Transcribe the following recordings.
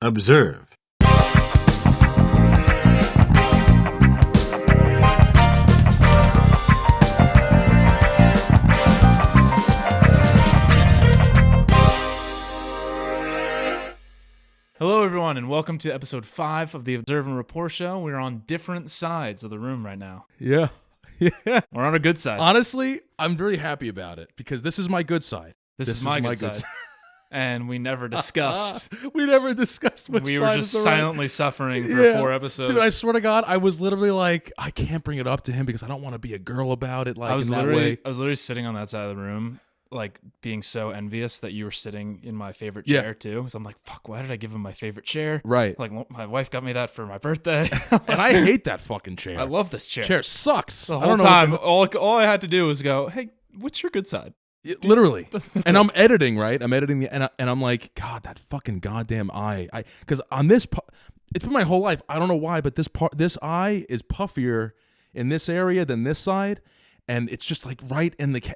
Observe. Hello, everyone, and welcome to episode 5 of the Observe and Rapport show. We're on different sides of the room right now. Yeah. We're on a good side. Honestly, I'm very happy about it because this is my good side. This is my good side. And we never discussed. We never discussed which We side were is just the right. silently suffering for 4 episodes. Dude, I swear to God, I was literally like, I can't bring it up to him because I don't want to be a girl about it. Like I was in that literally way. sitting on that side of the room, like being so envious that you were sitting in my favorite Yeah. chair too. So I'm like, fuck, why did I give him my favorite chair? Right. Like, my wife got me that for my birthday. And I hate that fucking chair. I love this chair. Chair sucks. The I whole don't know time, what all I had to do was go, hey, what's your good side? literally. And I'm editing, right? I'm editing and I'm like, God, that fucking goddamn eye. Because on this, it's been my whole life. I don't know why, but this eye is puffier in this area than this side, and it's just like right in the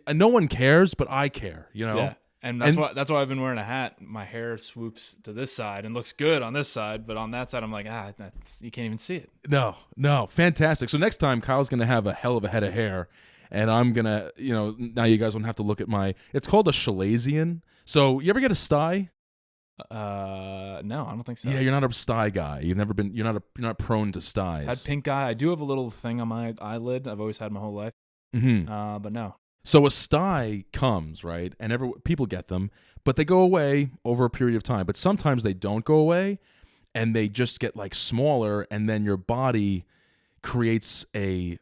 and no one cares, but I care, you know. Yeah. And that's why I've been wearing a hat. My hair swoops to this side and looks good on this side, but on that side I'm like, you can't even see it. No, fantastic. So next time Kyle's gonna have a hell of a head of hair, and I'm gonna, now you guys won't have to look at it's called a Chalazion. So you ever get a sty? No, I don't think so. Yeah, you're not a sty guy. You're not prone to styes. Had pink eye. I do have a little thing on my eyelid. I've always had my whole life. Mm-hmm. But no. So a sty comes, right? And people get them, but they go away over a period of time. But sometimes they don't go away, and they just get like smaller, and then your body creates a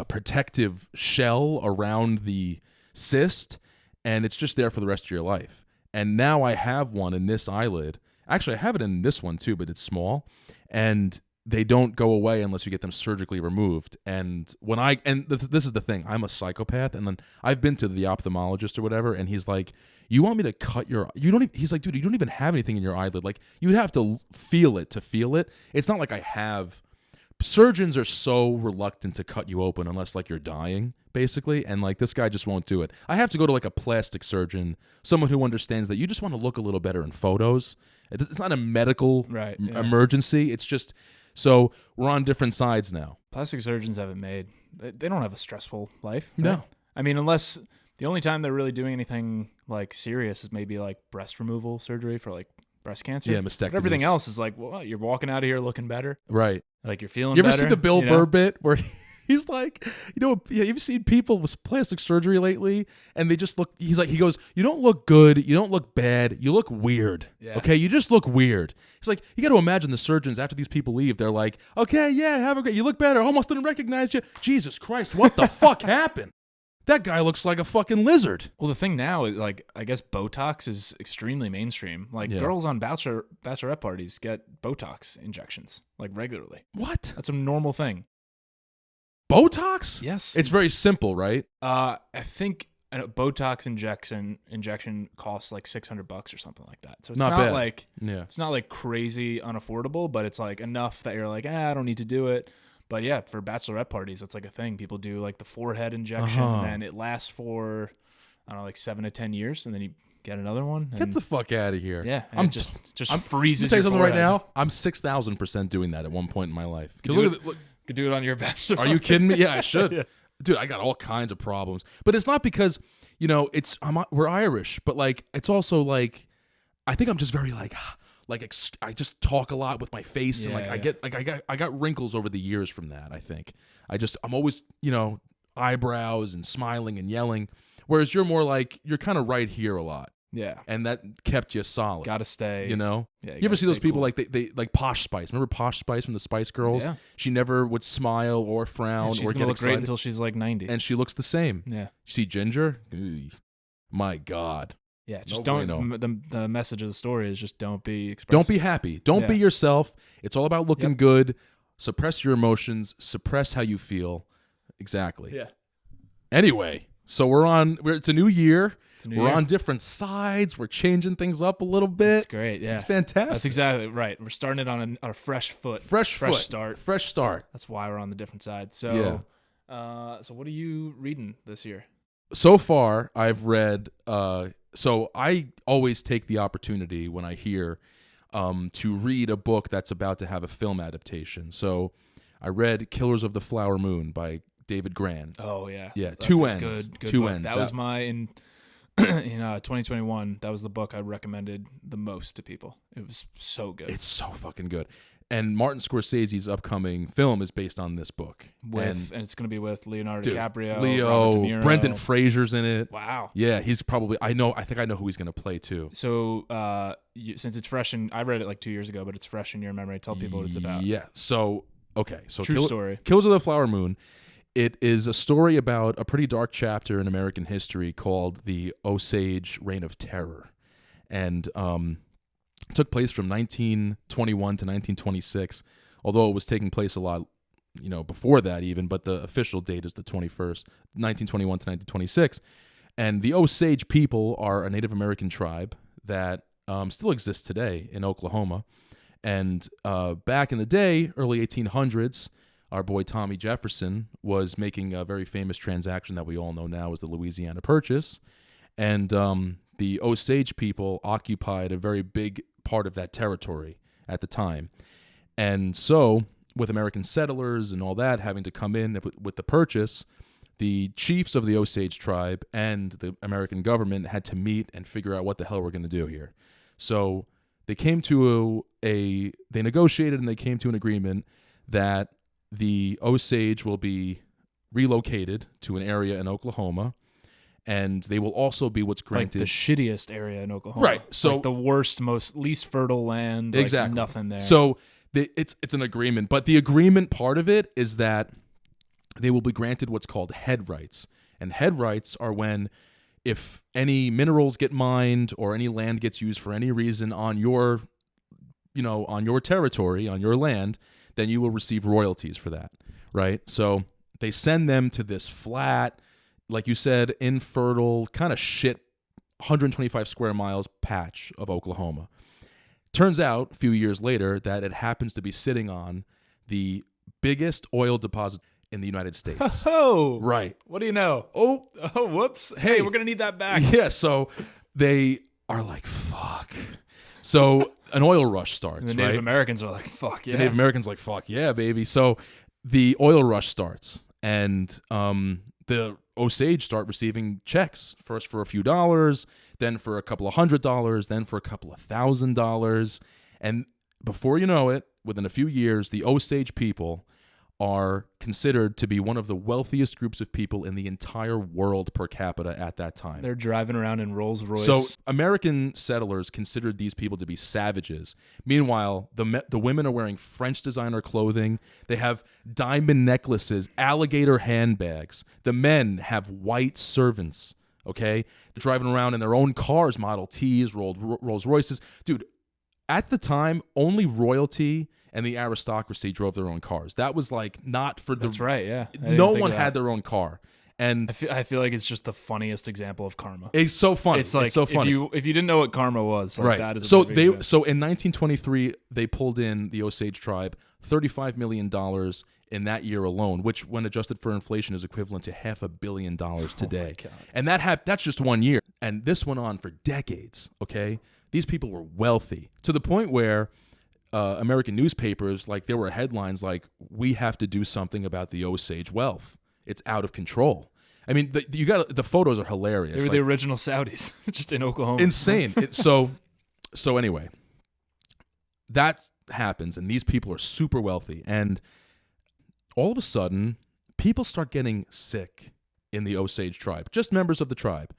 protective shell around the cyst, and it's just there for the rest of your life. And now I have one in this eyelid. Actually, I have it in this one too, but it's small, and they don't go away unless you get them surgically removed. And this is the thing, I'm a psychopath, and then I've been to the ophthalmologist or whatever, and he's like, you want me to cut he's like, dude, you don't even have anything in your eyelid. Like, you would have to feel it to feel it. It's not like I have. Surgeons are so reluctant to cut you open unless like you're dying, basically, and like this guy just won't do it. I have to go to like a plastic surgeon, someone who understands that you just want to look a little better in photos. It's not a medical emergency. It's just, so we're on different sides now. Plastic surgeons have it made. They don't have a stressful life. Right? No. I mean, unless the only time they're really doing anything like serious is maybe like breast removal surgery for like breast cancer. Yeah, mastectomies. But everything else is like, well, you're walking out of here looking better. Right. Like you're feeling You better. ever see the Bill Burr bit where he's like, you ever seen people with plastic surgery lately, and they just look, he goes, you don't look good, you don't look bad, you look weird. Yeah. Okay, you just look weird. He's like, you got to imagine the surgeons after these people leave, they're like, okay, yeah, have a great, you look better, almost didn't recognize you. Jesus Christ, what the fuck happened? That guy looks like a fucking lizard. Well, the thing now is, like, I guess Botox is extremely mainstream. Like, girls on bachelorette parties get Botox injections, like, regularly. What? That's a normal thing. Botox? Yes. It's very simple, right? I think a Botox injection costs like $600 or something like that. So it's not bad. Like, it's not like crazy unaffordable, but it's like enough that you're like, I don't need to do it. But yeah, for bachelorette parties, that's like a thing. People do like the forehead injection, and it lasts for, I don't know, like 7 to 10 years, and then you get another one. Get the fuck out of here. Yeah, I'm just freezes. I'm tell you your something forehead. right now. I'm 6,000% doing that at one point in my life. Could do it on your bachelor. Are you kidding me? Yeah, I should. Yeah. Dude, I got all kinds of problems. But it's not because, we're Irish, but like, it's also like, I think I'm just very like I just talk a lot with my face, and I got wrinkles over the years from that. I think I'm always, eyebrows and smiling and yelling, whereas you're more like, you're kind of right here a lot. Yeah. And that kept you solid. Gotta stay. Yeah, you ever see those people cool. like they like Posh Spice? Remember Posh Spice from the Spice Girls? Yeah. She never would smile or frown She's or gonna get look excited. great until she's like 90. And she looks the same. Yeah. See Ginger? Ooh, my God. Yeah, just No don't. bueno. The message of the story is just don't be expressive. Don't be happy. Don't be yourself. It's all about looking good. Suppress your emotions. Suppress how you feel. Exactly. Yeah. Anyway, so it's a new year. We're year. on different sides. We're changing things up a little bit. It's great. Yeah. It's fantastic. That's exactly right. We're starting it on a fresh foot. Fresh start. Fresh start. That's why we're on the different side. So, so what are you reading this year? so far I've read. So I always take the opportunity when I hear to read a book that's about to have a film adaptation. So I read Killers of the Flower Moon by David Grann. Oh yeah, Yeah, that's two a ends. Good Two book. ends. That was my in 2021. That was the book I recommended the most to people. It was so good. It's so fucking good. And Martin Scorsese's upcoming film is based on this book. And it's going to be with Leonardo dude, DiCaprio, Leo, Robert De Niro. Brendan Fraser's in it. Wow. Yeah, he's probably. I think I know who he's going to play too. So, since it's fresh, and I read it like 2 years ago, but it's fresh in your memory. Tell people what it's about. Yeah. So okay. So True story. Killers of the Flower Moon. It is a story about a pretty dark chapter in American history called the Osage Reign of Terror, and took place from 1921 to 1926. Although it was taking place a lot, before that even, but the official date is the 21st, 1921 to 1926. And the Osage people are a Native American tribe that still exists today in Oklahoma. And back in the day, early 1800s, our boy Tommy Jefferson was making a very famous transaction that we all know now as the Louisiana Purchase. And the Osage people occupied a very big part of that territory at the time. And so, with American settlers and all that having to come in with the purchase, the chiefs of the Osage tribe and the American government had to meet and figure out what the hell we're going to do here. So they came to they negotiated and they came to an agreement that the Osage will be relocated to an area in Oklahoma, and they will also be what's granted like the shittiest area in Oklahoma. Right. So like the worst, least fertile land. Exactly. Like nothing there. So it's an agreement, but the agreement part of it is that they will be granted what's called head rights. And head rights are when if any minerals get mined or any land gets used for any reason on your territory, on your land, then you will receive royalties for that, right? So they send them to this flat, like you said, infertile, kind of shit, 125 square miles patch of Oklahoma. Turns out, a few years later, that it happens to be sitting on the biggest oil deposit in the United States. Oh, right. What do you know? Oh, whoops. Hey, we're going to need that back. Yeah, so they are like, fuck. So an oil rush starts, And the Native Americans are like, fuck yeah. The Native Americans are like, fuck yeah, baby. So the oil rush starts, and the Osage start receiving checks, first for a few dollars, then for a couple of $100, then for a couple of $1,000. And before you know it, within a few years, the Osage people are considered to be one of the wealthiest groups of people in the entire world per capita at that time. They're driving around in Rolls Royce. So American settlers considered these people to be savages. Meanwhile, the women are wearing French designer clothing. They have diamond necklaces, alligator handbags. The men have white servants, okay? They're driving around in their own cars, Model Ts, Rolls Royces. Dude, at the time, only royalty and the aristocracy drove their own cars. That was like not for the... That's right, yeah. No one had their own car. And I feel like it's just the funniest example of karma. It's so funny. It's like, so funny. If you didn't know what karma was, like right. that is a so perfect example. So in 1923, they pulled in the Osage tribe $35 million in that year alone, which when adjusted for inflation is equivalent to $500 million today. Oh my God. And that's just 1 year. And this went on for decades, okay? These people were wealthy to the point where American newspapers, like there were headlines like, "We have to do something about the Osage wealth. It's out of control." I mean, the photos are hilarious. They were the original Saudis, just in Oklahoma. Insane. So anyway, that happens, and these people are super wealthy, and all of a sudden, people start getting sick in the Osage tribe. Just members of the tribe.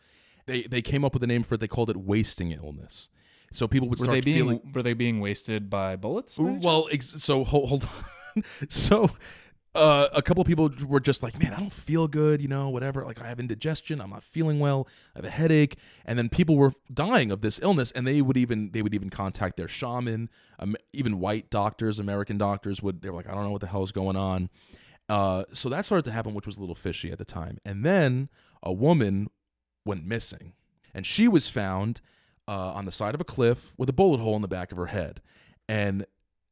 They came up with a name for it. They called it wasting illness. So people would start feeling... Were they being wasted by bullets? Well, so hold on. So a couple of people were just like, man, I don't feel good, whatever. Like I have indigestion. I'm not feeling well. I have a headache. And then people were dying of this illness, and they would even contact their shaman. Even white doctors, American doctors they were like, I don't know what the hell is going on. So that started to happen, which was a little fishy at the time. And then a woman went missing, and she was found on the side of a cliff with a bullet hole in the back of her head. And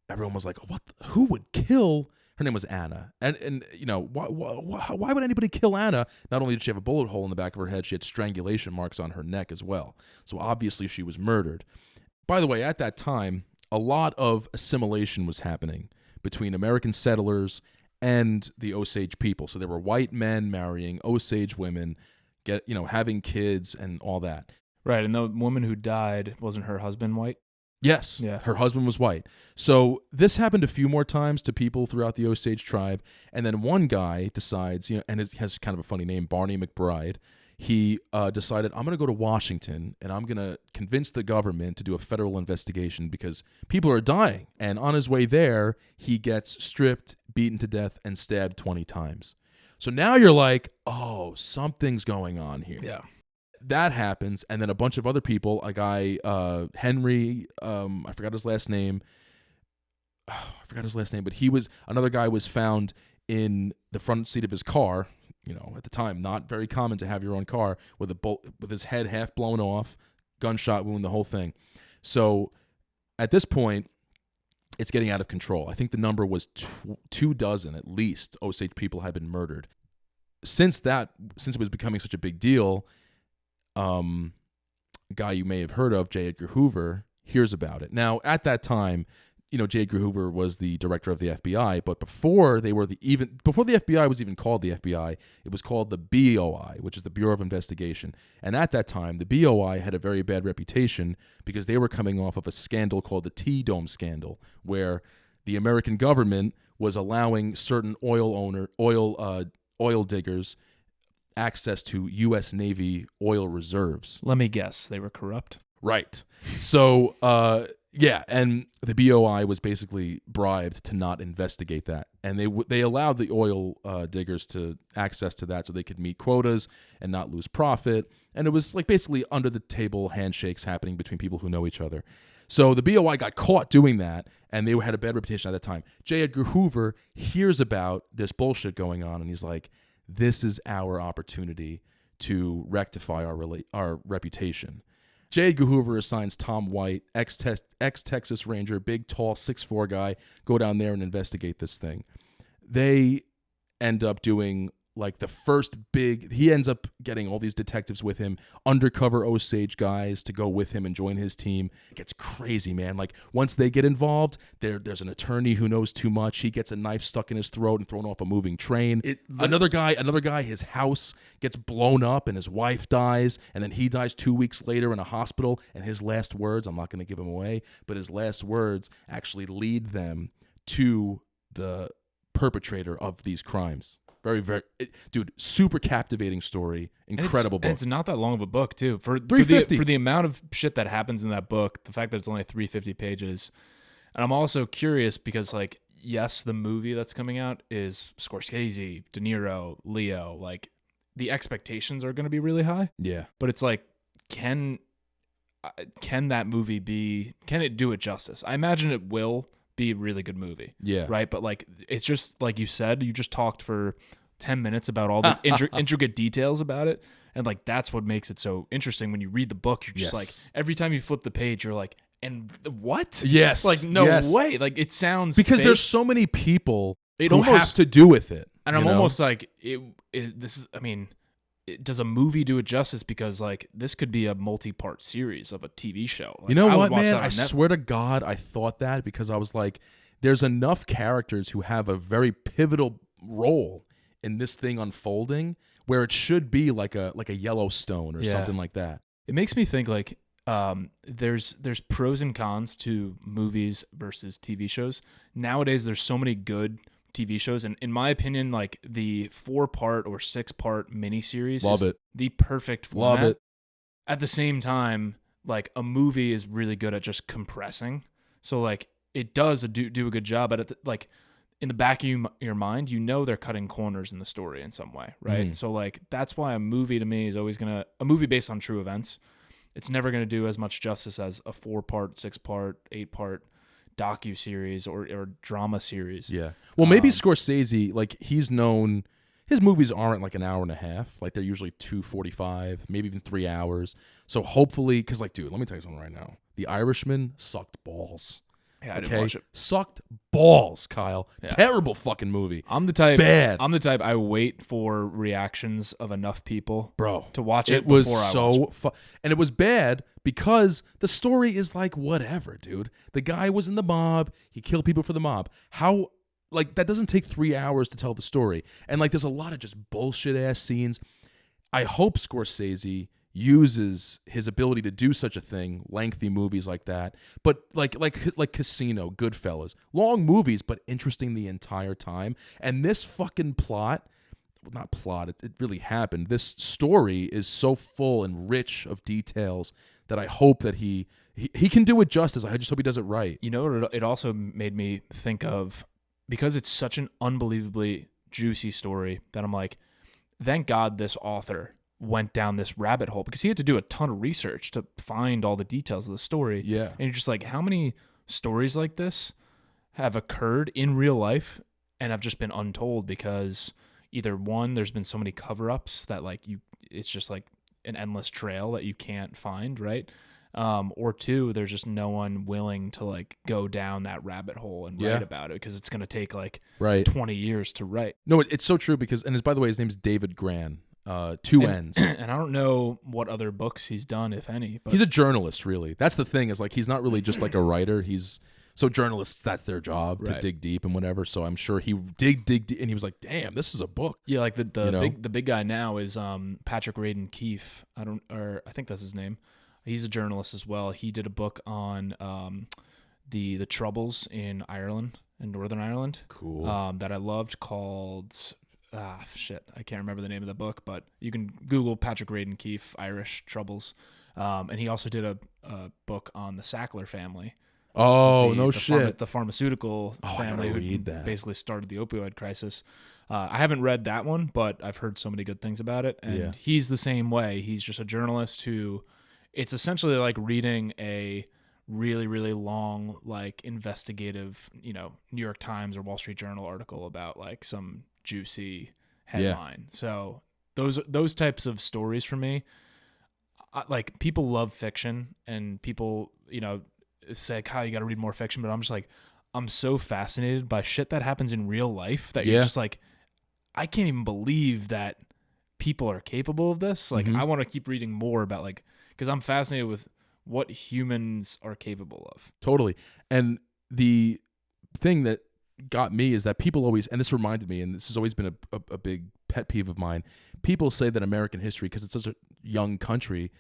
everyone was like, who would kill Her name was Anna. And you know, why would anybody kill Anna? Not only did she have a bullet hole in the back of her head, she had strangulation marks on her neck as well. So obviously she was murdered. By the way, at that time, a lot of assimilation was happening between American settlers and the Osage people. So there were white men marrying Osage women, having kids and all that. Right, and the woman who died, wasn't her husband white? Yes, Yeah. Her husband was white. So this happened a few more times to people throughout the Osage tribe, and then one guy decides, and it has kind of a funny name, Barney McBride. He decided, I'm going to go to Washington, and I'm going to convince the government to do a federal investigation because people are dying. And on his way there, he gets stripped, beaten to death, and stabbed 20 times. So now you're like, oh, something's going on here. Yeah. That happens, and then a bunch of other people, a guy, Henry, I forgot his last name, but another guy was found in the front seat of his car, at the time, not very common to have your own car, with his head half blown off, gunshot wound, the whole thing. So at this point, it's getting out of control. I think the number was 24 at least Osage people had been murdered. Since it was becoming such a big deal, a guy you may have heard of, J. Edgar Hoover, hears about it. Now, at that time, J. Edgar Hoover was the director of the FBI, but before the FBI was even called the FBI, it was called the BOI, which is the Bureau of Investigation. And at that time, the BOI had a very bad reputation because they were coming off of a scandal called the T-Dome scandal, where the American government was allowing certain oil diggers access to U.S. Navy oil reserves. Let me guess, they were corrupt. Right. So, and the BOI was basically bribed to not investigate that, and they allowed the oil diggers to access to that so they could meet quotas and not lose profit. And it was like basically under the table handshakes happening between people who know each other. So the BOI got caught doing that, and they had a bad reputation at that time. J. Edgar Hoover hears about this bullshit going on, and he's like, this is our opportunity to rectify our reputation. J. Edgar Hoover assigns Tom White, ex-Texas Ranger, big, tall, 6'4" guy, go down there and investigate this thing. They end up doing like the first he ends up getting all these detectives with him, undercover Osage guys to go with him and join his team. It gets crazy, man. Like once they get involved, there's an attorney who knows too much. He gets a knife stuck in his throat and thrown off a moving train. Another guy, his house gets blown up and his wife dies, and then he dies 2 weeks later in a hospital, and his last words, I'm not going to give them away, but his last words actually lead them to the perpetrator of these crimes. Very, very, dude, super captivating story. Incredible book. And it's not that long of a book, too. For 350. For the amount of shit that happens in that book, the fact that it's only 350 pages. And I'm also curious because, like, yes, the movie that's coming out is Scorsese, De Niro, Leo. Like, the expectations are going to be really high. Yeah. But it's like, can that movie can it do it justice? I imagine it will be a really good movie. Yeah. Right? But like it's just like you said, you just talked for 10 minutes about all the intricate details about it, and like that's what makes it so interesting. When you read the book, you're just like, every time you flip the page, you're like, and what? Yes. Like no way. Like it sounds because fake. There's so many people who have to do with it. And I'm almost like does a movie do it justice? Because like this could be a multi-part series of a TV show. Like, you know what, man? I swear to God, I thought that because I was like, there's enough characters who have a very pivotal role in this thing unfolding where it should be like a Yellowstone or something like that. It makes me think like there's pros and cons to movies versus TV shows. Nowadays, there's so many good TV shows, and in my opinion, like the 4-part or 6-part miniseries is the perfect format. Love it. At the same time, like a movie is really good at just compressing, so like it does do a good job at it. Like in the back of your mind, they're cutting corners in the story in some way, right? So like that's why a movie to me is always a movie based on true events. It's never gonna do as much justice as a 4-part, 6-part, 8-part docu-series or drama series. Yeah. Well, maybe Scorsese, like he's known, his movies aren't like an hour and a half. Like they're usually 2:45, maybe even 3 hours. So hopefully, because like, dude, let me tell you something right now. The Irishman sucked balls. Yeah, I didn't Okay, watch it. sucked balls, Kyle. Yeah. Terrible fucking movie. I'm the type. Bad. I'm the type. I wait for reactions of enough people, Bro, to watch it. It was before I so watch it. and it was bad because the story is like whatever, dude. The guy was in the mob. He killed people for the mob. How, like, that doesn't take 3 hours to tell the story. And like, there's a lot of just bullshit ass scenes. I hope Scorsese uses his ability to do such a thing, lengthy movies like that, but like Casino, Goodfellas, long movies but interesting the entire time. And this fucking plot, well, not plot, it really happened. This story is so full and rich of details that I hope that he can do it justice. I just hope he does it right. You know, it also made me think of, because it's such an unbelievably juicy story, that I'm like, thank God this author went down this rabbit hole, because he had to do a ton of research to find all the details of the story. Yeah. And you're just like, how many stories like this have occurred in real life and have just been untold because either one, there's been so many cover-ups that like it's just like an endless trail that you can't find, right? Or two, there's just no one willing to like go down that rabbit hole and write about it, because it's going to take like 20 years to write. No, it's so true, because, and by the way, his name's David Grann. Two N's. And I don't know what other books he's done, if any. But he's a journalist, really. That's the thing, is like, he's not really just like a writer. So journalists, that's their job, to dig deep and whatever. So I'm sure he dig deep, and he was like, damn, this is a book. Yeah, like the big guy now is Patrick Radden Keefe. I think that's his name. He's a journalist as well. He did a book on the Troubles in Ireland, in Northern Ireland. Cool. That I loved, called I can't remember the name of the book, but you can Google Patrick Radden Keefe Irish Troubles. And he also did a book on the Sackler family. Oh, no shit. The pharmaceutical family who basically started the opioid crisis. I haven't read that one, but I've heard so many good things about it. And he's the same way. He's just a journalist who, it's essentially like reading a really, really long, like investigative, New York Times or Wall Street Journal article about like some juicy headline. So those types of stories for me, like, people love fiction, and people, say, Kyle, you got to read more fiction. But I'm just like, I'm so fascinated by shit that happens in real life that you're just like, I can't even believe that people are capable of this. Like, I want to keep reading more about, like, because I'm fascinated with what humans are capable of. Totally. And the thing that got me is that people always, and this reminded me, and this has always been a big pet peeve of mine, people say that American history, because it's such a young country,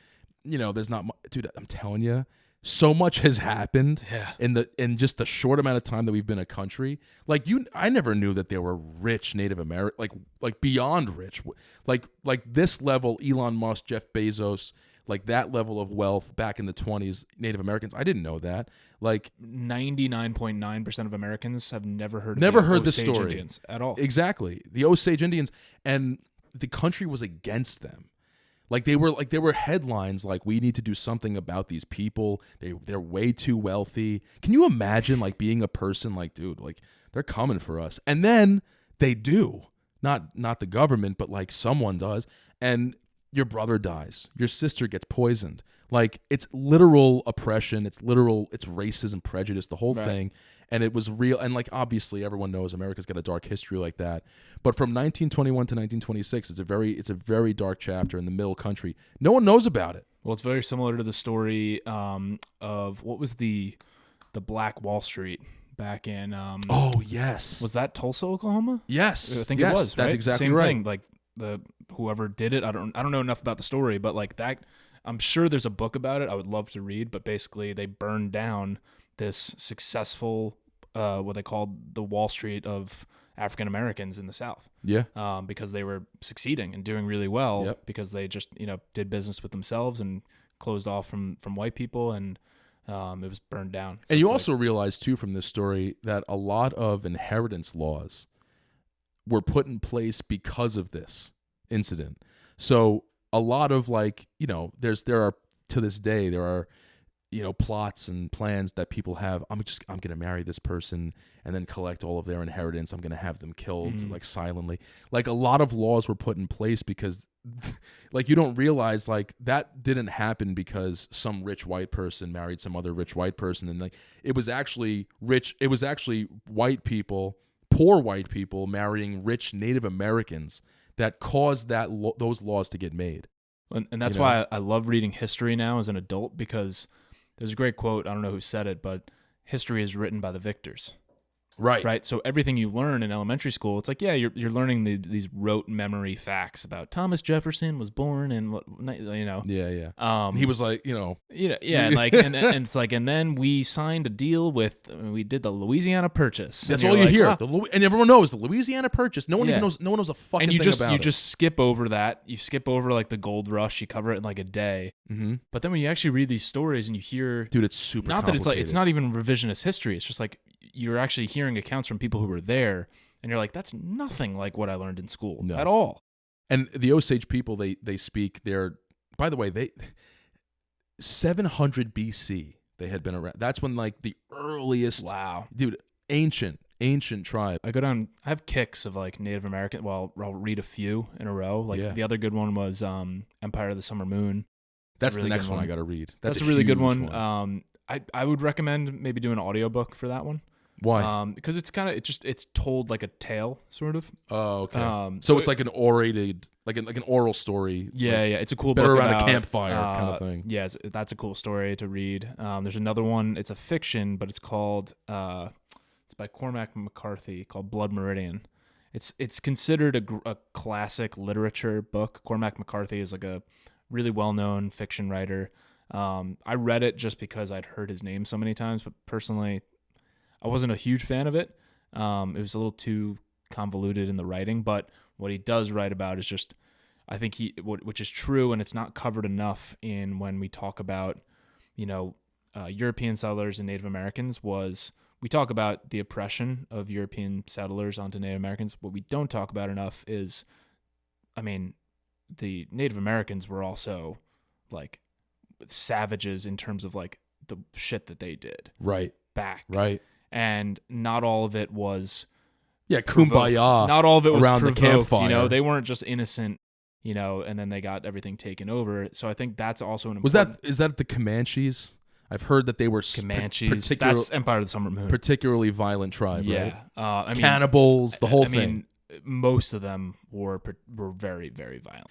there's not much. Dude, I'm telling you, so much has happened in just the short amount of time that we've been a country. Like, I never knew that there were rich Native American, like beyond rich, like this level, Elon Musk, Jeff Bezos, like that level of wealth back in the 20s, Native Americans. I didn't know that. Like, 99.9% of Americans have never heard the Osage story Indians at all. Exactly. The Osage Indians, and the country was against them. Like, there were headlines like, we need to do something about these people. They're way too wealthy. Can you imagine like being a person like, dude, like, they're coming for us. And then they do. Not the government, but like someone does. And your brother dies. Your sister gets poisoned. Like, it's literal oppression. It's racism, prejudice, the whole thing. And it was real. And like, obviously everyone knows America's got a dark history like that. But from 1921 to 1926, it's a very dark chapter in the middle country. No one knows about it. Well, it's very similar to the story of what was the Black Wall Street back in oh, yes. Was that Tulsa, Oklahoma? Yes. I think it was, right? That's exactly Same right. thing. Like, whoever did it, I don't know enough about the story, but like that, I'm sure there's a book about it I would love to read. But basically, they burned down this successful, what they called the Wall Street of African Americans in the South. Yeah. Because they were succeeding and doing really well, because they just did business with themselves and closed off from white people, and it was burned down. So and you also realize too from this story that a lot of inheritance laws were put in place because of this incident. So a lot of, like, there are to this day, there are plots and plans that people have. I'm going to marry this person and then collect all of their inheritance. I'm going to have them killed like silently. Like a lot of laws were put in place because like you don't realize like that didn't happen because some rich white person married some other rich white person, and like it was actually white people, poor white people marrying rich Native Americans that caused those laws to get made. And that's why I love reading history now as an adult, because there's a great quote, I don't know who said it, but history is written by the victors. Right. So everything you learn in elementary school, it's like, yeah, you're learning these rote memory facts about Thomas Jefferson was born in what, Yeah. He was like, like, and it's like, and then we signed a deal we did the Louisiana Purchase. That's all you hear. And everyone knows the Louisiana Purchase. No one even knows. No one knows a fucking thing about it. You just skip over that. You skip over like the gold rush. You cover it in like a day. Mm-hmm. But then when you actually read these stories and you hear, dude, it's super. Not that it's not even revisionist history. It's just like you're actually hearing accounts from people who were there, and you're like, that's nothing like what I learned in school at all. And the Osage people, they speak. By the way, 700 BC they had been around. That's when like the earliest. Wow, dude, ancient tribe. I have kicks of like Native American. Well, I'll read a few in a row. Like the other good one was Empire of the Summer Moon. That's really the next one I got to read. That's a really good one. I would recommend maybe doing an audiobook for that one. Why? Because it's told like a tale, sort of. Oh, okay. So it's like an orated, like an oral story. Yeah, it's a cool book book around about a campfire kind of thing. Yeah, that's a cool story to read. There's another one. It's a fiction, but it's called it's by Cormac McCarthy, called Blood Meridian. It's considered a classic literature book. Cormac McCarthy is like a really well-known fiction writer. I read it just because I'd heard his name so many times, but personally, I wasn't a huge fan of it. It was a little too convoluted in the writing, but what he does write about is just, I think which is true, and it's not covered enough in when we talk about, European settlers and Native Americans. We talk about the oppression of European settlers onto Native Americans. What we don't talk about enough is, the Native Americans were also like savages in terms of like the shit that they did. Right. Back. Right. And not all of it was kumbaya. Not all of it was around provoked, the campfire. They weren't just innocent, and then they got everything taken over. So I think that's also an is that the Comanches? I've heard that they were Comanches. That's Empire of the Summer Moon. Particularly violent tribe, right? Cannibals, the whole thing. Most of them were very, very violent.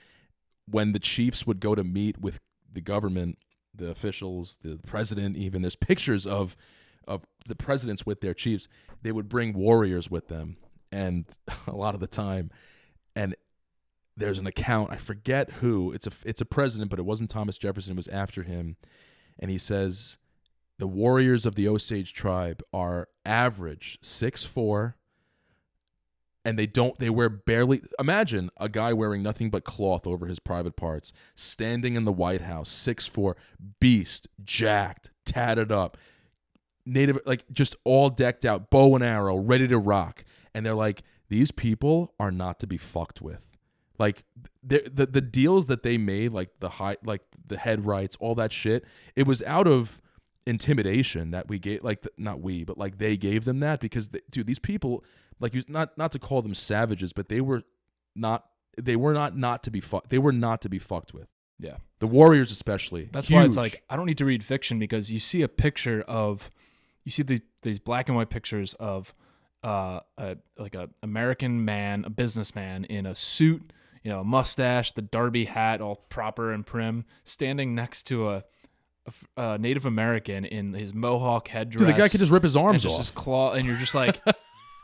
When the chiefs would go to meet with the government, the officials, the president, even there's pictures of the presidents with their chiefs. They would bring warriors with them, and a lot of the time, and there's an account, I forget who, it's a president, but it wasn't Thomas Jefferson, it was after him, and he says the warriors of the Osage tribe are average 6'4", and they wear barely, imagine a guy wearing nothing but cloth over his private parts, standing in the White House, 6'4", beast, jacked, tatted up, Native, like just all decked out, bow and arrow, ready to rock. And they're like, these people are not to be fucked with. Like the deals that they made, like the head rights, all that shit, it was out of intimidation that we gave, like not we, but like they gave them that because dude, these people, like not to call them savages, but they were not to be fucked. They were not to be fucked with. Yeah. The warriors especially. That's why it's like, I don't need to read fiction, because you see a picture of, these black and white pictures of a American man, a businessman in a suit, a mustache, the derby hat, all proper and prim, standing next to a Native American in his mohawk headdress. Dude, the guy could just rip his arms off. His claw, and you're just like,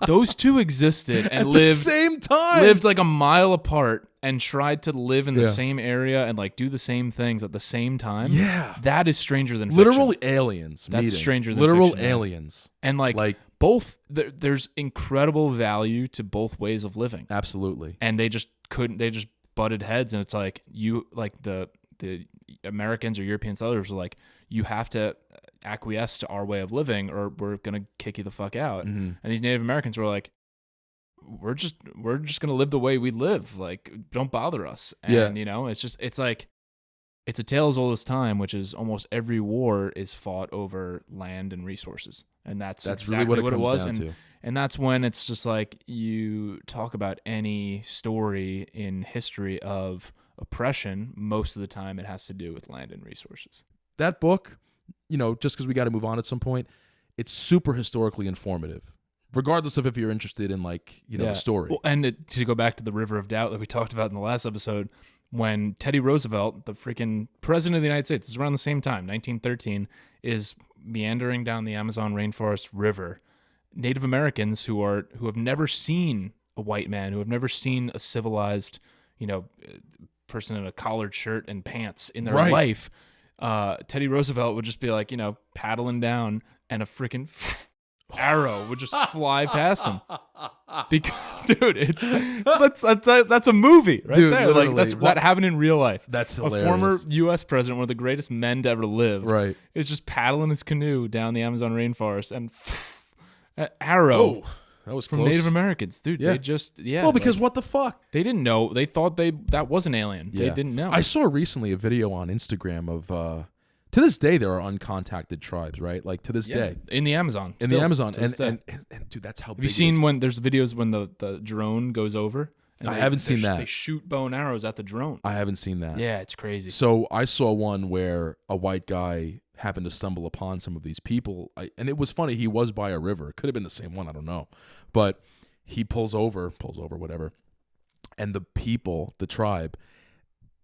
those two existed and lived at the same time, lived like a mile apart, and tried to live in the same area and like do the same things at the same time. Yeah, that is stranger than fiction. Literal aliens. That's stranger than literal fiction, aliens. And like both, there's incredible value to both ways of living. Absolutely. And they just butted heads, and it's like the Americans or European settlers were like, you have to acquiesce to our way of living or we're gonna kick you the fuck out. Mm-hmm. And these Native Americans were like, we're just gonna live the way we live, like don't bother us. And it's like it's a tale as old as time, which is almost every war is fought over land and resources. And that's exactly really what it was. comes down to. And that's when it's just like you talk about any story in history of oppression, most of the time it has to do with land and resources. That book, just because we got to move on at some point, it's super historically informative, regardless of if you're interested in the story. Well, and to go back to the River of Doubt that we talked about in the last episode, when Teddy Roosevelt, the freaking president of the United States, is around the same time, 1913, is meandering down the Amazon rainforest river, Native Americans who have never seen a white man, who have never seen a civilized, person in a collared shirt and pants in their life, Teddy Roosevelt would just be like, paddling down, and a freaking arrow would just fly past him. Because, dude, that's a movie right dude, there. Like that happened in real life. That's hilarious. A former U.S. president, one of the greatest men to ever live, right, is just paddling his canoe down the Amazon rainforest, and an arrow. That was from close. Native Americans, dude. Yeah. They just Well, because what the fuck? They didn't know. They thought that was an alien. Yeah. They didn't know. I saw recently a video on Instagram of to this day there are uncontacted tribes, right? Like to this day in the Amazon. In Still, the Amazon, to this day. and dude, that's how. Have you seen when there's videos when the drone goes over? And I haven't seen that. They shoot bow and arrows at the drone. I haven't seen that. Yeah, it's crazy. So I saw one where a white guy happened to stumble upon some of these people, and it was funny. He was by a river. It could have been the same one. I don't know, but he pulls over, whatever, and the people, the tribe,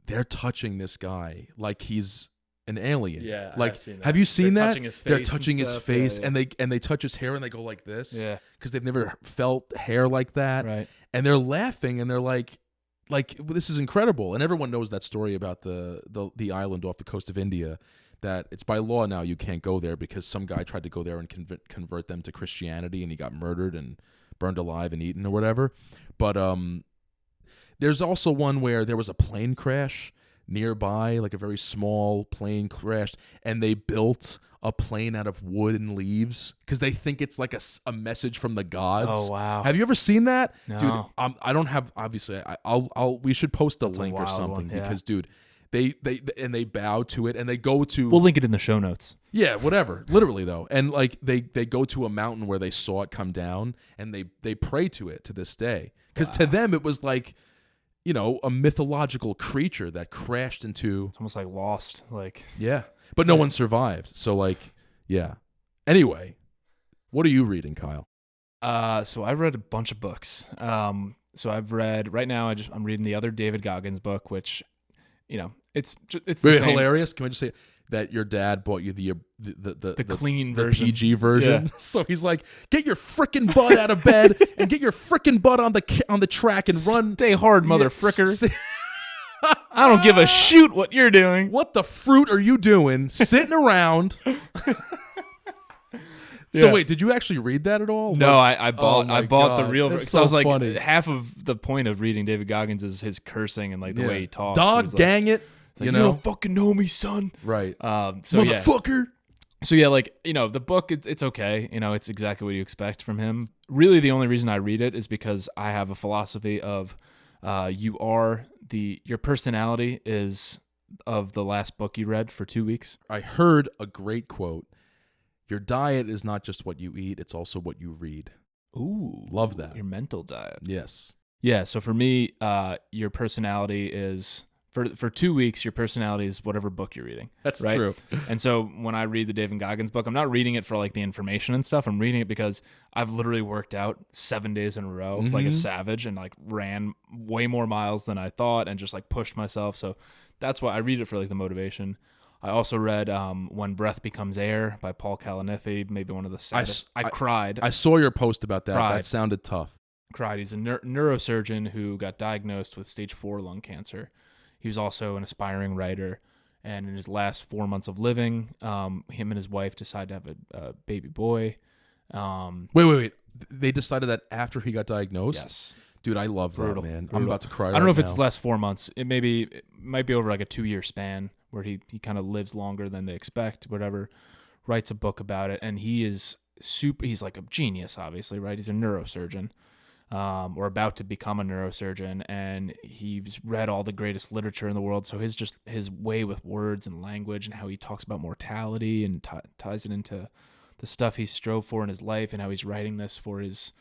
they're touching this guy like he's an alien. Yeah, like, I've seen that. have you seen They're that? touching his face They're touching and his stuff. face, Yeah. and they touch his hair and they go like this. Yeah, because they've never felt hair like that. right. And they're laughing and they're like this is incredible. And everyone knows that story about the island off the coast of India, that it's by law now you can't go there because some guy tried to go there and convert them to Christianity, and he got murdered and burned alive and eaten or whatever. But there's also one where there was a plane crash nearby, like a very small plane crashed, and they built a plane out of wood and leaves because they think it's like a message from the gods. Oh wow! Have you ever seen that? No. Dude, I don't have, obviously we should post a link or something one, yeah. because dude, they bow to it and they go to, We'll link it in the show notes. yeah, whatever, literally though. And like they go to a mountain where they saw it come down and they pray to it to this day because to them it was like, a mythological creature that crashed into. It's almost like Lost. Like, yeah, but no one survived. So like, yeah. Anyway, what are you reading, Kyle? So I've read a bunch of books. So I've read right now. I'm reading the other David Goggins book, which, it's the same. Hilarious. Can we just say that your dad bought you the clean the version, PG version? Yeah. So he's like, get your frickin' butt out of bed and get your frickin' butt on the track and run. Stay hard, mother fricker. I don't give a shoot what you're doing. What the fruit are you doing sitting around? Yeah. So wait, did you actually read that at all? No, Like, I bought oh my the God, real that's version. so I was like, funny. half of the point of reading David Goggins is his cursing and like the way he talks. Dog, It's like, dang it. you don't fucking know me, son. Right. So yeah. Motherfucker. So yeah, like, the book, it's okay. It's exactly what you expect from him. Really, the only reason I read it is because I have a philosophy of your personality is of the last book you read for 2 weeks. I heard a great quote. Your diet is not just what you eat, it's also what you read. Ooh. Love that. Your mental diet. Yes. Yeah, so for me, your personality is... For 2 weeks, your personality is whatever book you're reading. That's right? true. And so when I read the David Goggins book, I'm not reading it for like the information and stuff. I'm reading it because I've literally worked out 7 days in a row like a savage and like ran way more miles than I thought and just like pushed myself. So that's why I read it for like the motivation. I also read When Breath Becomes Air by Paul Kalanithi, maybe one of the saddest. I cried. I saw your post about that. Cried. That sounded tough. Cried. He's a neurosurgeon who got diagnosed with stage 4 lung cancer. He was also an aspiring writer, and in his last 4 months of living, him and his wife decided to have a baby boy. Wait. They decided that after he got diagnosed? Yes. Dude, I love Brutal, that, man. brutal. I'm about to cry I don't know if right it's now. the last 4 months. It might be over like a 2-year span where he kind of lives longer than they expect, whatever. Writes a book about it, and he is he's like a genius, obviously, right? He's a neurosurgeon. or about to become a neurosurgeon, and he's read all the greatest literature in the world. So his way with words and language and how he talks about mortality and ties it into the stuff he strove for in his life, and how he's writing this for his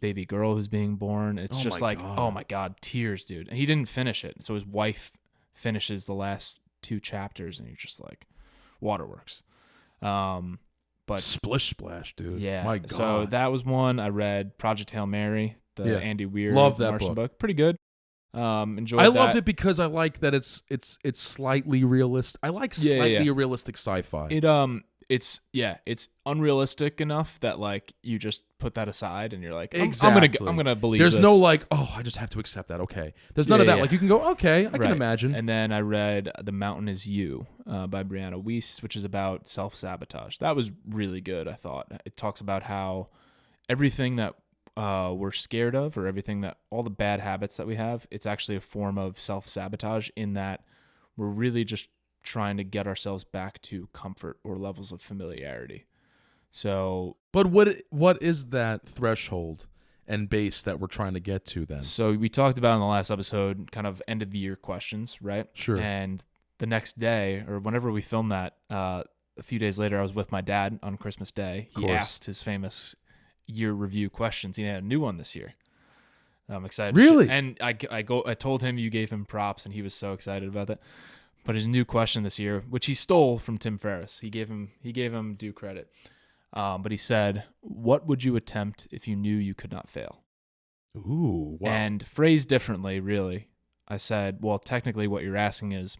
baby girl who's being born. It's just like, oh my God, tears, dude. And he didn't finish it. So his wife finishes the last 2 chapters, and you're just like, waterworks. But Splish Splash, dude. yeah, My God. so that was one. I read Project Hail Mary, the Andy Weir Love that Martian book. Pretty good. Enjoyed I that. loved it because I like that it's slightly realistic. I like slightly realistic sci-fi. It's unrealistic enough that like you just put that aside and you're like, exactly. I'm gonna believe. There's this. no like, oh, I just have to accept that. Okay, there's none of that. Like you can go, okay, I can imagine. And then I read The Mountain Is You by Brianna Wiest, which is about self-sabotage. That was really good. I thought it talks about how everything that we're scared of, or all the bad habits that we have, it's actually a form of self-sabotage, in that we're really just trying to get ourselves back to comfort or levels of familiarity. So, but what is that threshold and base that we're trying to get to then? So we talked about in the last episode kind of end of the year questions, right? Sure. And the next day, or whenever we filmed that, a few days later, I was with my dad on Christmas Day. He asked his famous year review questions. He had a new one this year. I'm excited. Really? And I told him you gave him props, and he was so excited about that. But his new question this year, which he stole from Tim Ferriss, he gave him due credit. But he said, "What would you attempt if you knew you could not fail?" Ooh, wow. And phrased differently, really, I said, well, technically what you're asking is,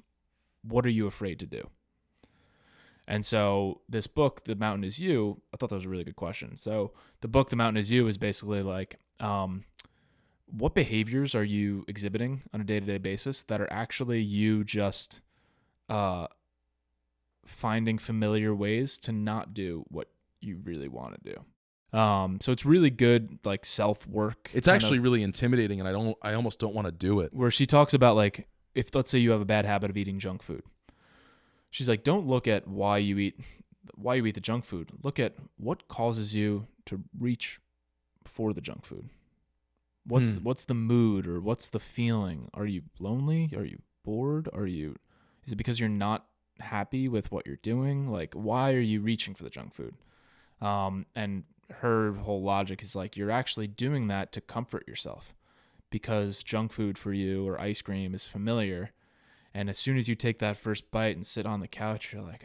what are you afraid to do? And so this book, The Mountain Is You, I thought that was a really good question. So the book, The Mountain Is You, is basically like, what behaviors are you exhibiting on a day-to-day basis that are actually you just finding familiar ways to not do what you really want to do. So it's really good, like self-work. It's actually really intimidating, and I almost don't want to do it. Where she talks about, like, if let's say you have a bad habit of eating junk food, she's like, don't look at why you eat the junk food. Look at what causes you to reach for the junk food. What's the mood, or what's the feeling? Are you lonely? Are you bored? Is it because you're not happy with what you're doing? Like, why are you reaching for the junk food? And her whole logic is like, you're actually doing that to comfort yourself, because junk food for you, or ice cream, is familiar. And as soon as you take that first bite and sit on the couch, you're like,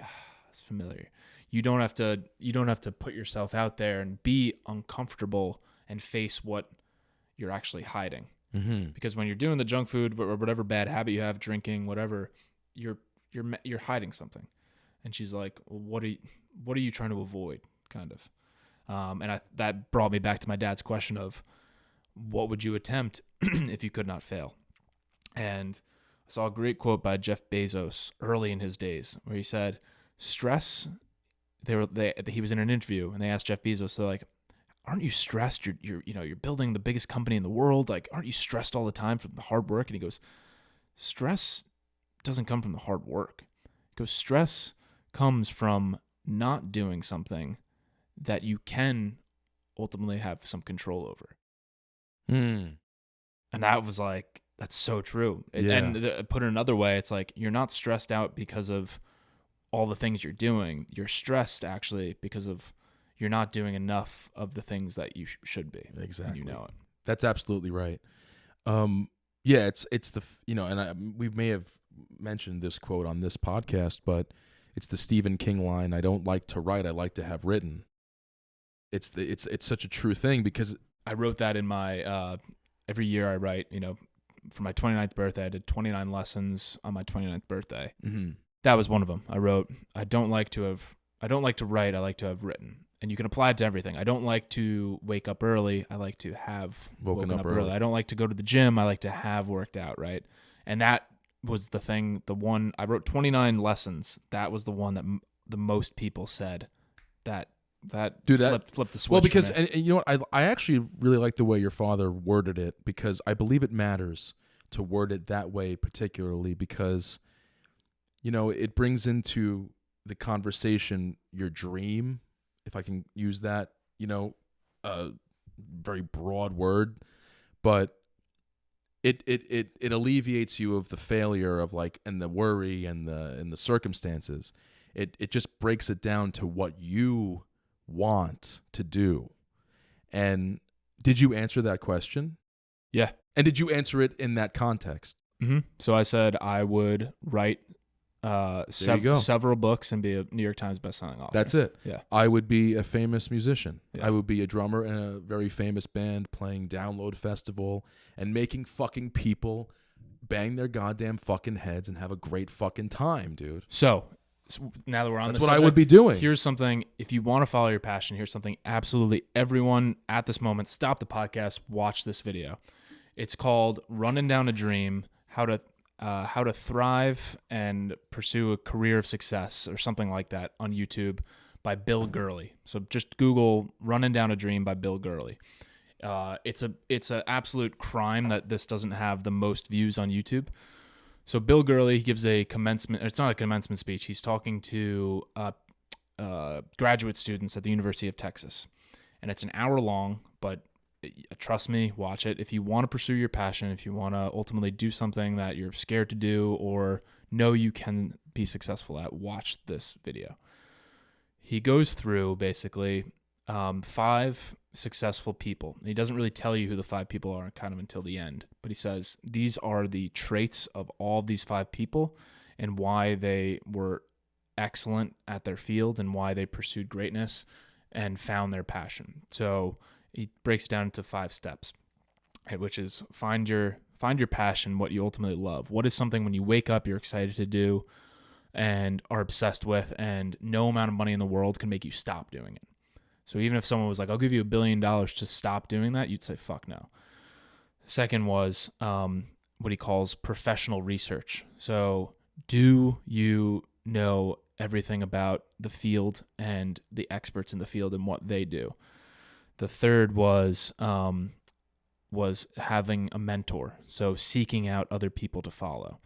it's familiar. You don't have to put yourself out there and be uncomfortable and face what you're actually hiding. Mm-hmm. Because when you're doing the junk food, or whatever bad habit you have, drinking, whatever, you're hiding something. And she's like, well, what are you trying to avoid, kind of? And that brought me back to my dad's question of, what would you attempt if you could not fail? And I saw a great quote by Jeff Bezos early in his days, where he said, stress. He was in an interview, and they asked Jeff Bezos, they're like, aren't you stressed? You're building the biggest company in the world. Like, aren't you stressed all the time from the hard work? And he goes, stress doesn't come from the hard work. He goes, stress comes from not doing something that you can ultimately have some control over. And that was like, that's so true. Yeah. And put it another way, it's like, you're not stressed out because of all the things you're doing. You're stressed actually because of you're not doing enough of the things that you should be. Exactly. And you know it. That's absolutely right. Yeah, it's the, and we may have mentioned this quote on this podcast, but it's the Stephen King line, I don't like to write, I like to have written. It's such a true thing, because I wrote that in my, every year I write, for my 29th birthday, I did 29 lessons on my 29th birthday. Mm-hmm. That was one of them. I wrote, I don't like to write, I like to have written. And you can apply it to everything. I don't like to wake up early. I like to have woken up early. I don't like to go to the gym. I like to have worked out, right? And that was the thing, the one, I wrote 29 lessons. That was the one that the most people said that flipped the switch. Well, because, and you know what, I actually really like the way your father worded it, because I believe it matters to word it that way, particularly because, it brings into the conversation your dream, if I can use that, very broad word, but it alleviates you of the failure of like, and the worry and the circumstances. It just breaks it down to what you want to do. And did you answer that question? Yeah. And did you answer it in that context? Mm-hmm. So I said I would write several books and be a New York Times bestselling author. That's it. Yeah. I would be a famous musician. Yeah. I would be a drummer in a very famous band playing Download Festival and making fucking people bang their goddamn fucking heads and have a great fucking time, dude. So now that we're on That's this what subject, I would be doing. Here's something, if you want to follow your passion, here's something absolutely everyone at this moment, stop the podcast, watch this video. It's called Running Down a Dream, How to Thrive and Pursue a Career of Success or something like that on YouTube by Bill Gurley. So just Google Running Down a Dream by Bill Gurley. It's an absolute crime that this doesn't have the most views on YouTube. So Bill Gurley gives a commencement. It's not a commencement speech. He's talking to graduate students at the University of Texas, and it's an hour long. But trust me, watch it if you want to pursue your passion. If you want to ultimately do something that you're scared to do or know you can be successful at, watch this video. He goes through basically 5 successful people. He doesn't really tell you who the 5 people are kind of until the end, but he says these are the traits of all of these 5 people and why they were excellent at their field and why they pursued greatness and found their passion. So he breaks it down into 5 steps, which is find your passion, what you ultimately love. What is something when you wake up you're excited to do and are obsessed with, and no amount of money in the world can make you stop doing it. So even if someone was like, I'll give you $1 billion to stop doing that, you'd say, fuck no. Second was what he calls professional research. So do you know everything about the field and the experts in the field and what they do? The third was having a mentor. So seeking out other people to follow.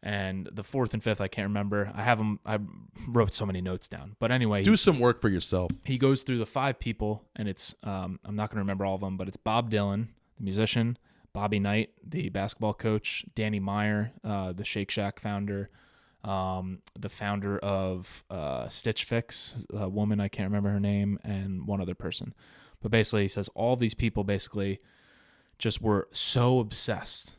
And the fourth and fifth, I can't remember. I wrote so many notes down. But anyway. Do some work for yourself. He goes through the 5 people, and it's, I'm not going to remember all of them, but it's Bob Dylan, the musician, Bobby Knight, the basketball coach, Danny Meyer, the Shake Shack founder, the founder of Stitch Fix, a woman, I can't remember her name, and one other person. But basically, he says all these people basically just were so obsessed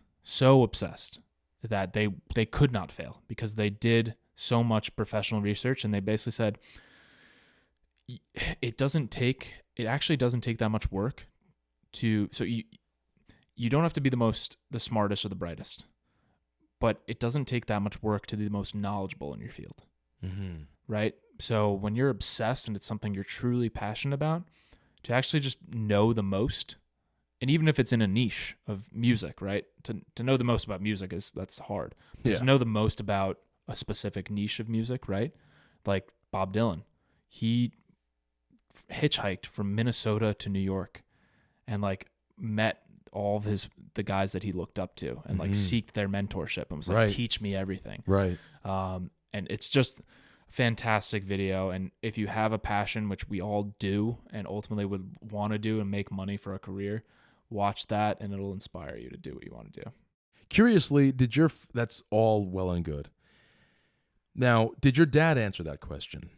that they could not fail because they did so much professional research, and they basically said it actually doesn't take that much work you don't have to be the smartest or the brightest, but it doesn't take that much work to be the most knowledgeable in your field. Mm-hmm. Right? So when you're obsessed and it's something you're truly passionate about, to actually just know the most. And even if it's in a niche of music, right? To know the most about music that's hard. Yeah. To know the most about a specific niche of music, right? Like Bob Dylan, he hitchhiked from Minnesota to New York, and like met all of the guys that he looked up to, and like seeked their mentorship and was like, teach me everything. Right. And it's just a fantastic video. And if you have a passion, which we all do, and ultimately would want to do and make money for a career, watch that, and it'll inspire you to do what you want to do. Curiously, that's all well and good. Now, did your dad answer that question?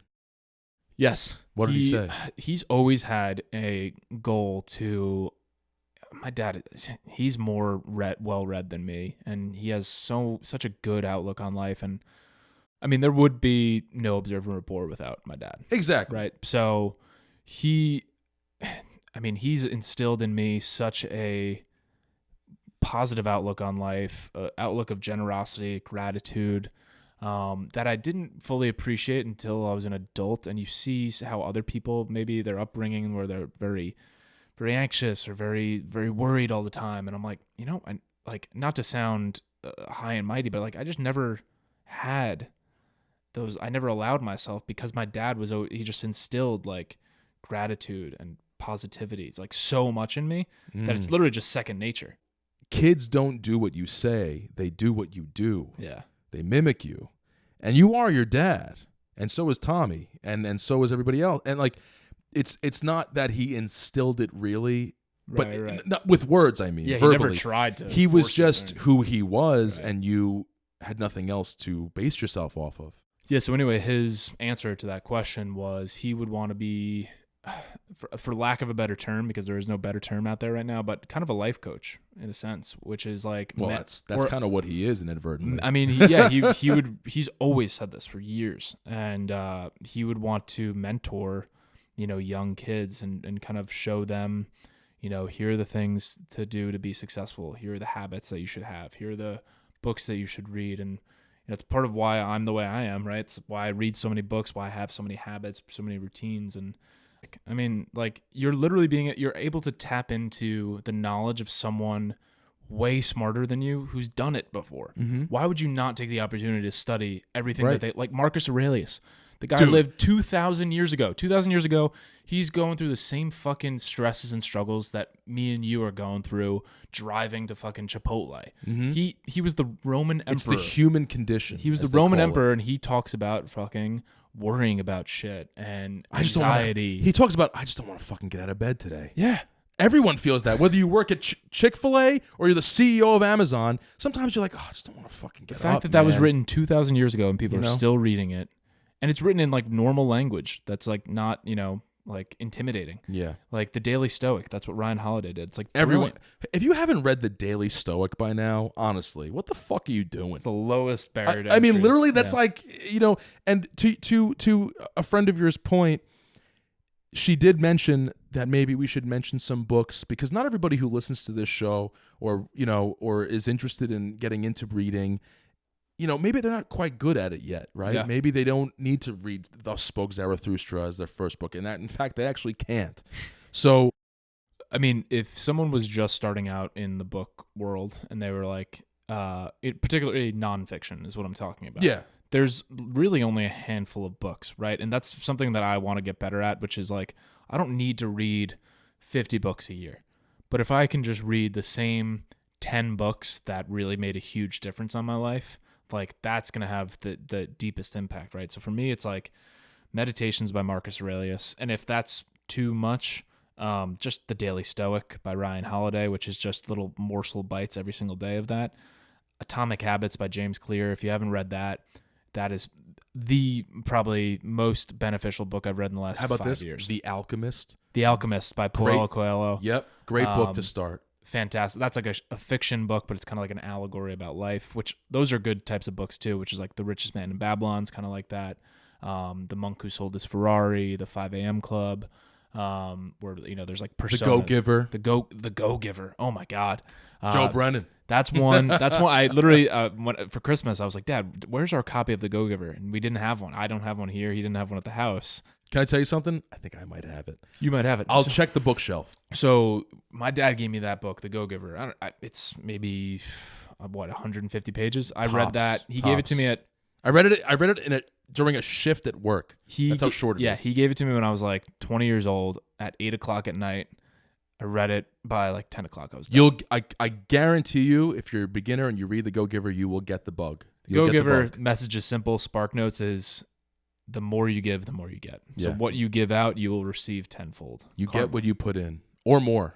Yes. What did he say? He's always had a goal to. My dad, he's more well-read than me, and he has such a good outlook on life. And I mean, there would be no Observe and Rapport without my dad. Exactly. Right. So he's instilled in me such a positive outlook on life, outlook of generosity, gratitude, that I didn't fully appreciate until I was an adult. And you see how other people, maybe their upbringing where they're very, very anxious or very, very worried all the time. And I'm like, I like, not to sound high and mighty, but like, I just never had those. I never allowed myself, because my dad he just instilled like gratitude and positivity like so much in me that it's literally just second nature. Kids don't do what you say, they do what you do. Yeah. They mimic you. And you are your dad. And so is Tommy. And so is everybody else. And like, it's not that he instilled it really, but Right. not with words. I mean, Yeah, verbally. he never tried to. He was force it, just right? who he was, Right. and you had nothing else to base yourself off of. Yeah. So anyway, his answer to that question was he would want to be, for lack of a better term, because there is no better term out there right now, but kind of a life coach in a sense, which is like, Well, that's kind of what he is inadvertently. I mean, he's always said this for years, and he would want to mentor, young kids and kind of show them, here are the things to do to be successful. Here are the habits that you should have. Here are the books that you should read. And it's part of why I'm the way I am, right? It's why I read so many books, why I have so many habits, so many routines. And I mean, like, you're literally you're able to tap into the knowledge of someone way smarter than you who's done it before. Mm-hmm. Why would you not take the opportunity to study everything Right. like Marcus Aurelius? The guy Dude. lived 2,000 years ago. 2,000 years ago, he's going through the same fucking stresses and struggles that me and you are going through driving to fucking Chipotle. Mm-hmm. He was the Roman emperor. It's the human condition. He was as the they Roman call it. emperor, and he talks about fucking worrying about shit and anxiety. He talks about, I just don't want to fucking get out of bed today. Yeah. Everyone feels that. Whether you work at Chick-fil-A or you're the CEO of Amazon, sometimes you're like, oh, I just don't want to fucking get up. The fact that was man. written 2,000 years ago and people are You know? still reading it, and it's written in like normal language that's like not, like intimidating. Yeah. Like the Daily Stoic, that's what Ryan Holiday did. It's like Everyone. brilliant. If you haven't read the Daily Stoic by now, honestly, what the fuck are you doing? It's the lowest barrier to I mean, entry. literally, that's Yeah. like, and to a friend of yours' point, she did mention that maybe we should mention some books, because not everybody who listens to this show or is interested in getting into reading, maybe they're not quite good at it yet, right? Yeah. Maybe they don't need to read Thus Spoke Zarathustra as their first book, and that, in fact, they actually can't. So, I mean, if someone was just starting out in the book world and they were like, particularly nonfiction is what I'm talking about. yeah. There's really only a handful of books, right? And that's something that I want to get better at, which is like, I don't need to read 50 books a year. But if I can just read the same 10 books that really made a huge difference on my life, like that's going to have the deepest impact, right? So for me, it's like Meditations by Marcus Aurelius. And if that's too much, just The Daily Stoic by Ryan Holiday, which is just little morsel bites every single day of that. Atomic Habits by James Clear. If you haven't read that, that is the probably most beneficial book I've read in the last 5 years. The Alchemist. The Alchemist by Paulo Coelho. Yep. Great book to start. Fantastic. That's like a fiction book, but it's kind of like an allegory about life, which those are good types of books too, which is like The Richest Man in Babylon's kind of like that. The Monk Who Sold His Ferrari, The 5 a.m. Club, where there's like Persona. The Go-Giver. The Go-Giver. Oh my God. Joe Brennan. That's one. I literally for Christmas I was like, Dad, where's our copy of The Go-Giver? And we didn't have one. I don't have one here. He didn't have one at the house. Can I tell you something? I think I might have it. You might have it. I'll check the bookshelf. So my dad gave me that book, The Go-Giver. It's maybe 150 pages. I read that. He gave it to me at. I read it during a shift at work. That's how short it is. Yeah, he gave it to me when I was like 20 years old at 8:00 at night. I read it by like 10 o'clock. I was done. I guarantee you, if you're a beginner and you read The Go-Giver, you will get the bug. Go-Giver message is simple. Spark Notes is the more you give, the more you get. So what you give out, you will receive tenfold. You get what you put in, or more.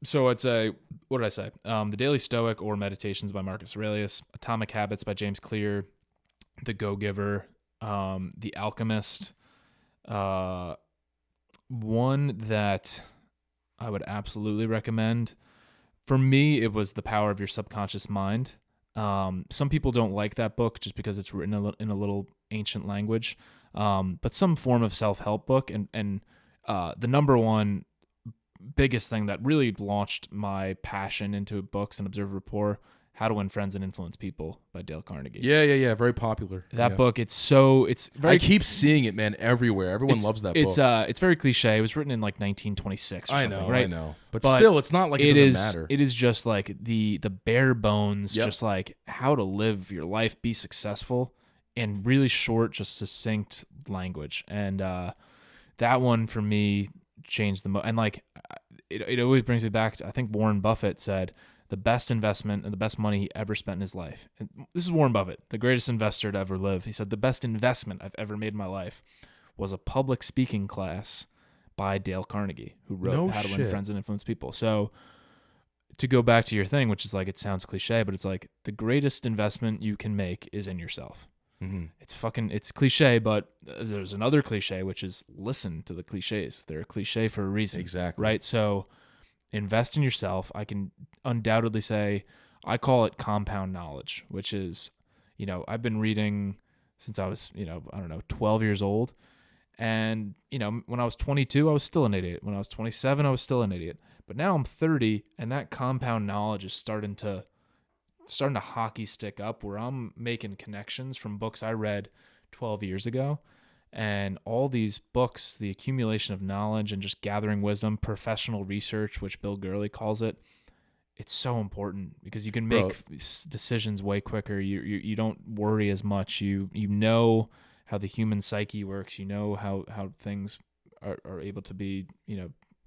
So it's what did I say? The Daily Stoic or Meditations by Marcus Aurelius, Atomic Habits by James Clear, The Go-Giver, The Alchemist. One that I would absolutely recommend. For me, it was The Power of Your Subconscious Mind. Some people don't like that book just because it's written in a little ancient language, but some form of self-help book. And the number one biggest thing that really launched my passion into books and Observe Rapport, How to Win Friends and Influence People by Dale Carnegie. Yeah. Very popular. That book, it's very. I keep seeing it, man, everywhere. Everyone loves that book. It's very cliche. It was written in like 1926 or something, right? I know. But still, it's not like it doesn't matter. It is just like the bare bones, just like how to live your life, be successful, in really short, just succinct language. And that one for me changed the most. And like it always brings me back to, I think Warren Buffett said, the best investment and the best money he ever spent in his life. And this is Warren Buffett, the greatest investor to ever live. He said, the best investment I've ever made in my life was a public speaking class by Dale Carnegie, who wrote No How to Win shit. Friends and Influence People. So to go back to your thing, which is like, it sounds cliche, but it's like the greatest investment you can make is in yourself. Mm-hmm. It's cliche, but there's another cliche, which is listen to the cliches. They're a cliche for a reason. Exactly. Right? So invest in yourself. I can undoubtedly say, I call it compound knowledge, which is, I've been reading since I was, 12 years old. And, when I was 22, I was still an idiot. When I was 27, I was still an idiot. But now I'm 30, and that compound knowledge is starting to hockey stick up, where I'm making connections from books I read 12 years ago. And all these books, the accumulation of knowledge and just gathering wisdom, professional research, which Bill Gurley calls it, it's so important because you can make decisions way quicker. You don't worry as much. You know how the human psyche works. You know how things are able to be,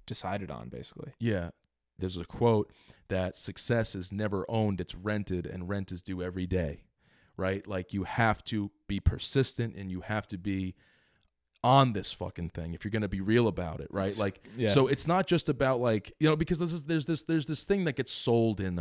decided on, basically. Yeah. There's a quote that success is never owned, it's rented, and rent is due every day, right? Like, you have to be persistent and you have to be on this fucking thing if you're going to be real about it, right? Like, yeah. So it's not just about like, because there's this thing that gets sold in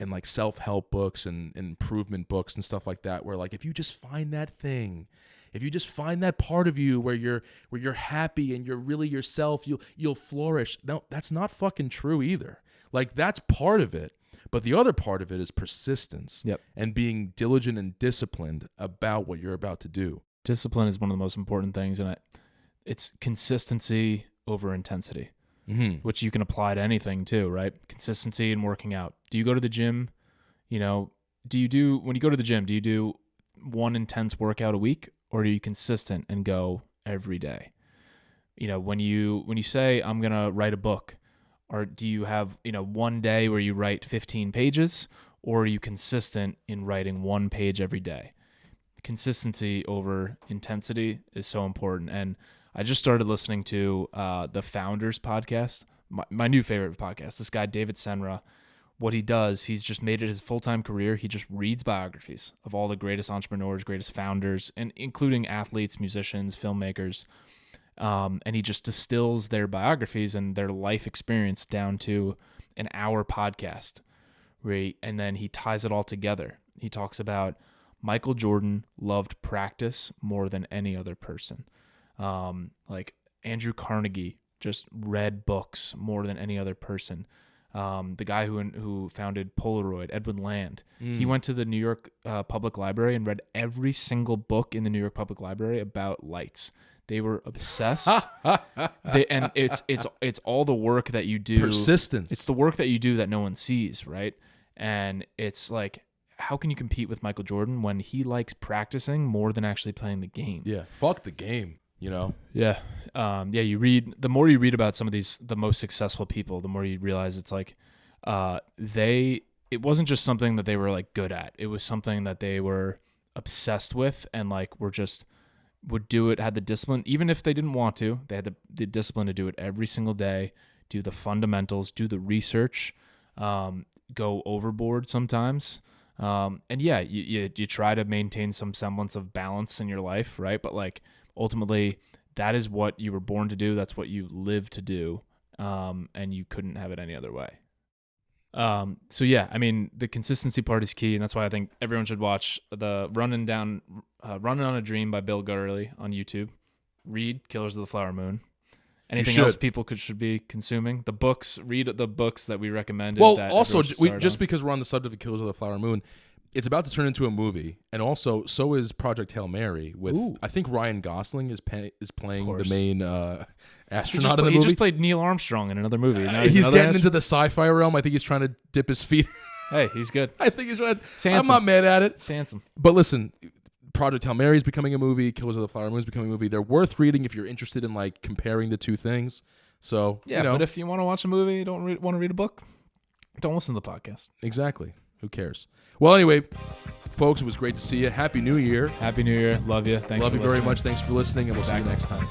like self-help books and improvement books and stuff like that, where like, if you just find that thing, if you just find that part of you where you're happy and you're really yourself, you'll flourish. No, that's not fucking true either. Like, that's part of it, but the other part of it is persistence. Yep. And being diligent and disciplined about what you're about to do. Discipline is one of the most important things, and it's consistency over intensity, which you can apply to anything too, right? Consistency in working out. Do you go to the gym? When you go to the gym, do you do one intense workout a week, or are you consistent and go every day? When you say, I'm going to write a book, or do you have, one day where you write 15 pages, or are you consistent in writing 1 page every day? Consistency over intensity is so important. And I just started listening to the Founders podcast, my new favorite podcast. This guy, David Senra, what he does, he's just made it his full-time career. He just reads biographies of all the greatest entrepreneurs, greatest founders, and including athletes, musicians, filmmakers. And he just distills their biographies and their life experience down to an hour podcast. And then he ties it all together. He talks about Michael Jordan loved practice more than any other person. Like Andrew Carnegie just read books more than any other person. The guy who founded Polaroid, Edwin Land, he went to the New York Public Library and read every single book in the New York Public Library about lights. They were obsessed. And it's all the work that you do. Persistence. It's the work that you do that no one sees, right? And it's like, how can you compete with Michael Jordan when he likes practicing more than actually playing the game? Yeah, fuck the game, Yeah. The more you read about some of the most successful people, the more you realize it's like it wasn't just something that they were like good at. It was something that they were obsessed with and like would do it, had the discipline, even if they didn't want to. They had the discipline to do it every single day, do the fundamentals, do the research, go overboard sometimes. And yeah, you try to maintain some semblance of balance in your life, right? But like ultimately, that is what you were born to do. That's what you live to do. And you couldn't have it any other way. So yeah, I mean, the consistency part is key, and that's why I think everyone should watch the Running on a Dream by Bill Gurley on YouTube. Read Killers of the Flower Moon. Anything else people should be consuming? The books, read the books that we recommended. Well, also, just because we're on the subject of Killers of the Flower Moon, it's about to turn into a movie, and also so is Project Hail Mary with I think Ryan Gosling is playing the main astronaut in the movie. He just played Neil Armstrong in another movie. Now he's getting into the sci-fi realm. I think he's trying to dip his feet. Hey, he's good. I think he's right. I'm not mad at it. It's handsome. But listen, Project Hail Mary is becoming a movie. Killers of the Flower Moon is becoming a movie. They're worth reading if you're interested in like comparing the two things. So yeah, but if you want to watch a movie, you don't want to read a book, don't listen to the podcast. Exactly. Who cares? Well, anyway, folks, it was great to see you. Happy New Year. Happy New Year. Love you. Thanks. Love for you listening. very much. Thanks for listening, and we'll see you next time.